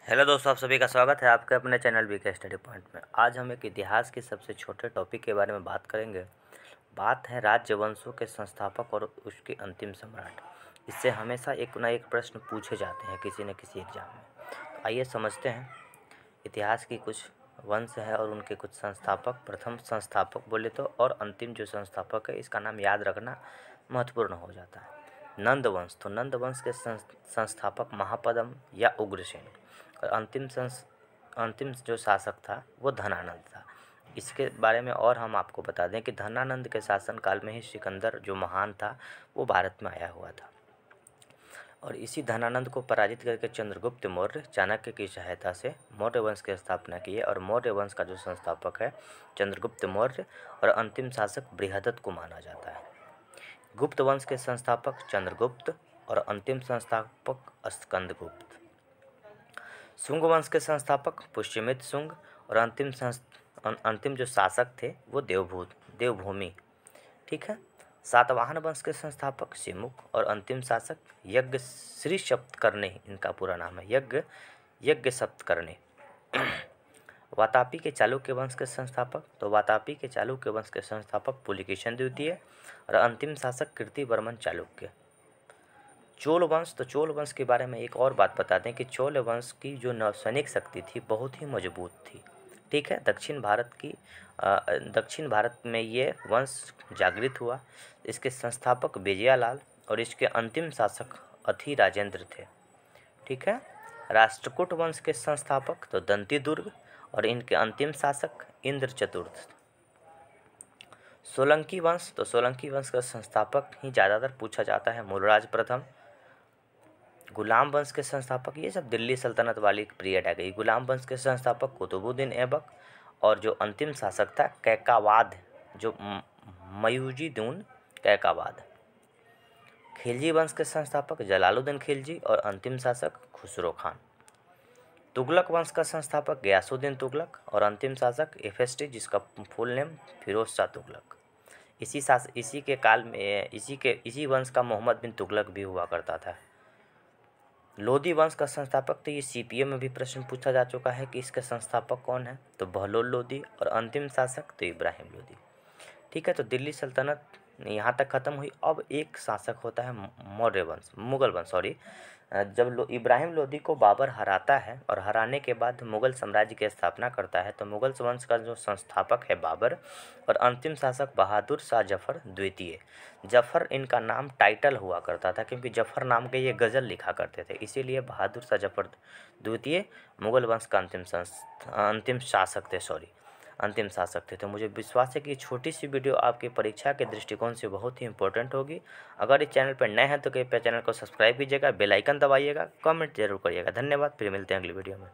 Hello दोस्तों, आप सभी का स्वागत है आपके अपने चैनल बीके स्टडी पॉइंट में। आज हम एक इतिहास के सबसे छोटे टॉपिक के बारे में बात करेंगे। बात है राज्यवंशों के संस्थापक और उसके अंतिम सम्राट। इससे हमेशा एक ना एक प्रश्न पूछे जाते हैं किसी न किसी एग्जाम में। तो आइए समझते हैं इतिहास की कुछ वंश है और उनके कुछ संस्थापक। प्रथम संस्थापक बोले तो और अंतिम जो संस्थापक है इसका नाम याद रखना महत्वपूर्ण हो जाता है। नंद वंश, तो नंद वंश के संस्थापक महापद्म या उग्रसेन और अंतिम जो शासक था वो धनानंद था। इसके बारे में और हम आपको बता दें कि धनानंद के शासनकाल में ही सिकंदर जो महान था वो भारत में आया हुआ था और इसी धनानंद को पराजित करके चंद्रगुप्त मौर्य चाणक्य की सहायता से मौर्य वंश की स्थापना की है। और मौर्य वंश का जो संस्थापक है चंद्रगुप्त मौर्य और अंतिम शासक बृहदत्त को माना जाता है। गुप्त वंश के संस्थापक चंद्रगुप्त और अंतिम संस्थापक स्कंदगुप्त। शुंग वंश के संस्थापक पुष्यमित्र शुंग और अंतिम जो शासक थे वो देवभूमि। ठीक है। सातवाहन वंश के संस्थापक सिमुक और अंतिम शासक यज्ञ श्री सप्तकर्णी, इनका पूरा नाम है यज्ञ सप्तकर्णी। वातापी के चालुक्य वंश के संस्थापक, तो वातापी के चालुक्य वंश के संस्थापक पुलिकेशिन द्वितीय और अंतिम शासक कीर्तिवर्मन चालुक्य। चोल वंश, तो चोल वंश के बारे में एक और बात बता दें कि चोल वंश की जो नौसैनिक शक्ति थी बहुत ही मजबूत थी। ठीक है। दक्षिण भारत में ये वंश जागृत हुआ। इसके संस्थापक विजयालाल और इसके अंतिम शासक अथी राजेंद्र थे। ठीक है। राष्ट्रकूट वंश के संस्थापक तो दंती दुर्ग और इनके अंतिम शासक इंद्र चतुर्थ। सोलंकी वंश, तो सोलंकी वंश का संस्थापक ही ज़्यादातर पूछा जाता है मूलराज प्रथम। गुलाम वंश के संस्थापक, ये सब दिल्ली सल्तनत वाली पीरियड आ गई। गुलाम वंश के संस्थापक कुतुबुद्दीन ऐबक और जो अंतिम शासक था कैकावाद, जो मयूजीदुन कैकावाद। खिलजी वंश के संस्थापक जलालुद्दीन खिलजी और अंतिम शासक खुसरो खान। तुगलक वंश का संस्थापक गयासुद्दीन तुगलक और अंतिम शासक एफएसटी, जिसका फुल नेम फिरोज शाह तुगलक। इसी वंश का मोहम्मद बिन तुगलक भी हुआ करता था। लोधी वंश का संस्थापक, तो ये सीपीएम में भी प्रश्न पूछा जा चुका है कि इसके संस्थापक कौन है, तो बहलोल लोधी और अंतिम शासक तो इब्राहिम लोधी। ठीक है। तो दिल्ली सल्तनत यहाँ तक खत्म हुई। अब एक शासक होता है मुगल वंश। जब इब्राहिम लोधी को बाबर हराता है और हराने के बाद मुगल साम्राज्य की स्थापना करता है तो मुगल वंश का जो संस्थापक है बाबर और अंतिम शासक बहादुर शाह जफर द्वितीय। जफर इनका नाम टाइटल हुआ करता था क्योंकि जफर नाम के ये गज़ल लिखा करते थे, इसीलिए बहादुर शाह जफर द्वितीय मुगल वंश का अंतिम शासक थे। तो मुझे विश्वास है कि छोटी सी वीडियो आपकी परीक्षा के दृष्टिकोण से बहुत ही इंपॉर्टेंट होगी। अगर इस चैनल पर नए हैं तो कृपया चैनल को सब्सक्राइब कीजिएगा, बेल आइकन दबाइएगा, कमेंट जरूर करिएगा। धन्यवाद। फिर मिलते हैं अगली वीडियो में।